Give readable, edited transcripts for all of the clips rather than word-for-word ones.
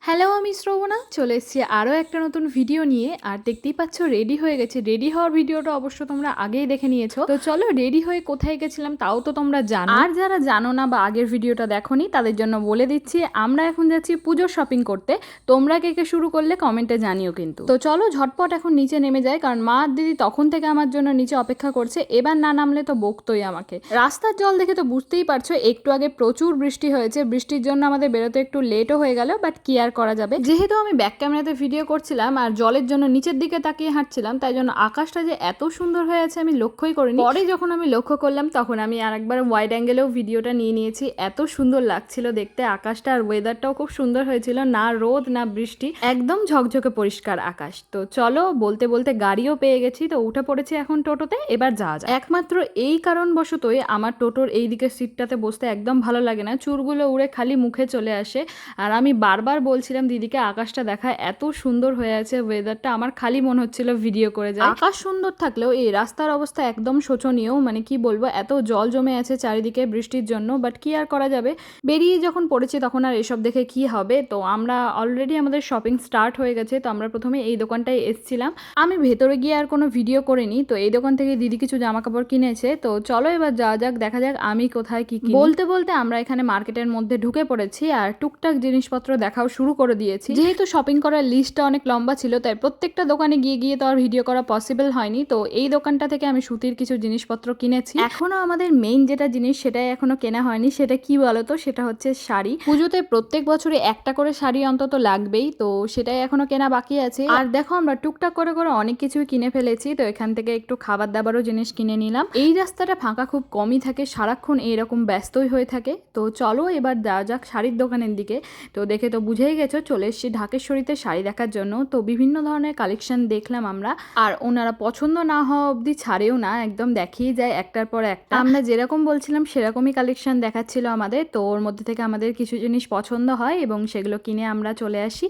Hello, আমি শ্রবণা চলে এসেছি আরও একটা নতুন ভিডিও নিয়ে। আর দেখতেই পাচ্ছ রেডি হয়ে গেছে। রেডি হওয়ার ভিডিওটা অবশ্য তোমরা আগেই দেখে নিয়েছো। তো চলো রেডি হয়ে কোথায় গেছিলাম তাও তো তোমরা জানো। আর যারা জানো না বা আগের ভিডিওটা দেখোনি তাদের জন্য বলে দিচ্ছি, আমরা এখন যাচ্ছি পুজোর শপিং করতে। তোমরা কে কে শুরু করলে কমেন্টে জানিও কিন্তু। তো চলো ঝটপট এখন নিচে নেমে যায়, কারণ মা আর দিদি তখন থেকে আমার জন্য নিচে অপেক্ষা করছে। এবার না নামলে তো বকতোই আমাকে। রাস্তার জল দেখে তো বুঝতেই পারছো, একটু আগে প্রচুর বৃষ্টি হয়েছে। বৃষ্টির জন্য আমাদের বেরোতে একটু লেটও হয়ে গেল, বাট কি আর করা যাবে। যেহেতু আমি ব্যাক ক্যামেরাতে ভিডিও করছিলাম আর জলের জন্য নিচের দিকে তাকিয়ে হাঁটছিলাম, তাই জন্য আকাশটা যে এত সুন্দর হয়ে আছে আমি লক্ষ্যই করিনি। পরে যখন আমি লক্ষ্য করলাম তখন আমি আরেকবার ওয়াইড অ্যাঙ্গেলেও ভিডিওটা নিয়ে নিয়েছি। এত সুন্দর লাগছিল দেখতে আকাশটা, আর ওয়েদারটাও খুব সুন্দর হয়েছিল, না রোদ না বৃষ্টি, একদম ঝকঝকে পরিষ্কার আকাশ। তো চলো বলতে বলতে গাড়িও পেয়ে গেছি, তো উঠে পড়েছি এখন টোটোতে। এবার যাওয়া যায়। একমাত্র এই কারণবশতই আমার টোটোর এই দিকের সিটটাতে বসতে একদম ভালো লাগে না, চুলগুলো উড়ে খালি মুখে চলে আসে। আর আমি বারবার বলছিলাম দিদিকে আকাশটা দেখা এত সুন্দর হয়ে আছে ওয়েদারটা, আমার খালি মনে হচ্ছিল ভিডিও করে যায়। আকাশ সুন্দর থাকলেও এই রাস্তার অবস্থা একদম শোচনীয়, মানে কি বলবো, এত জল জমে আছে চারিদিকে বৃষ্টির জন্য। বাট কি আর করা যাবে, বেরিয়ে যখন পড়েছি তখন আর এসব দেখে কি হবে। তো আমরা অলরেডি আমাদের শপিং স্টার্ট হয়ে গেছে। তো আমরা প্রথমে এই দোকানটায় এসেছিলাম, আমি ভেতরে গিয়ে আর কোনো ভিডিও করিনি। তো এই দোকান থেকে দিদি কিছু জামা কাপড় কিনেছে। তো চলো এবার যাওয়া যাক, দেখা যাক আমি কোথায় কি কিনি। বলতে বলতে আমরা এখানে মার্কেটের মধ্যে ঢুকে পড়েছি আর টুকটাক জিনিসপত্র দেখাও শুরু করে দিয়েছি। যেহেতু শপিং করার লিস্টটা অনেক লম্বা ছিল, তাই প্রত্যেকটা দোকানে গিয়ে গিয়ে তো আর ভিডিও করা পসিবল হয়নি। তো এই দোকানটা থেকে আমি সুতির কিছু জিনিসপত্র কিনেছি। এখনো আমাদের মেইন যেটা জিনিস সেটাই এখনো কেনা হয়নি। সেটা কি বলতো, সেটা হচ্ছে শাড়ি। পুজোতে প্রত্যেক বছরে একটা করে শাড়ি অন্তত লাগবেই, তো সেটাই এখনো কেনা বাকি আছে। আর দেখো আমরা টুকটাক করে করে অনেক কিছুই কিনে ফেলেছি। তো এখান থেকে একটু খাবার দাবারও জিনিস কিনে নিলাম। এই রাস্তাটা ফাঁকা খুব কমই থাকে, সারাক্ষণ এইরকম ব্যস্তই হয়ে থাকে। তো চলো এবার যাওয়া যাক শাড়ির দোকানের দিকে। তো দেখে তো বুঝেই গেছো চলে এসেছি ঢাকেশ্বরীতে শাড়ি দেখার জন্য। তো বিভিন্ন ধরনের কালেকশন দেখলাম আমরা, আর ওনারা পছন্দ না হওয়া অবধি ছাড়েও না, একদম দেখিয়ে যায় একটার পর একটা। আমরা যেরকম বলছিলাম সেরকমই কালেকশন দেখাচ্ছিল আমাদের। তো ওর মধ্যে থেকে আমাদের কিছু জিনিস পছন্দ হয় এবং সেগুলো কিনে আমরা চলে আসি।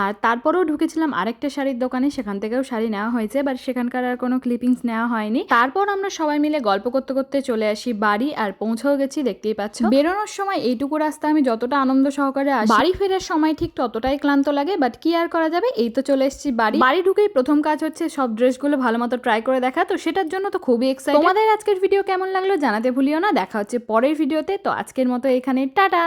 আর তারপরেও ঢুকেছিলাম আরেকটা শাড়ির দোকানে, সেখান থেকেও শাড়ি নেওয়া হয়েছে, বাট সেখানকার আর কোনো ক্লিপিংস নেওয়া হয়নি। তারপর আমরা সবাই মিলে গল্প করতে করতে চলে আসি বাড়ি, আর পৌঁছেও গেছি দেখতেই পাচ্ছ। বেরোনোর সময় এইটুকু রাস্তা আমি যতটা আনন্দ সহকারে আসি, বাড়ি ফেরার সময় ঠিক ততটাই ক্লান্ত লাগে। বাট কি আর করা যাবে, এই তো চলে এসেছি বাড়ি। বাড়ি ঢুকেই প্রথম কাজ হচ্ছে সব ড্রেসগুলো ভালো মতো ট্রাই করে দেখা। তো সেটার জন্য তো খুবই এক্সাইটেড। তোমাদের আজকের ভিডিও কেমন লাগলো জানাতে ভুলিও না। দেখা হচ্ছে পরের ভিডিওতে। তো আজকের মতো এখানে টাটা।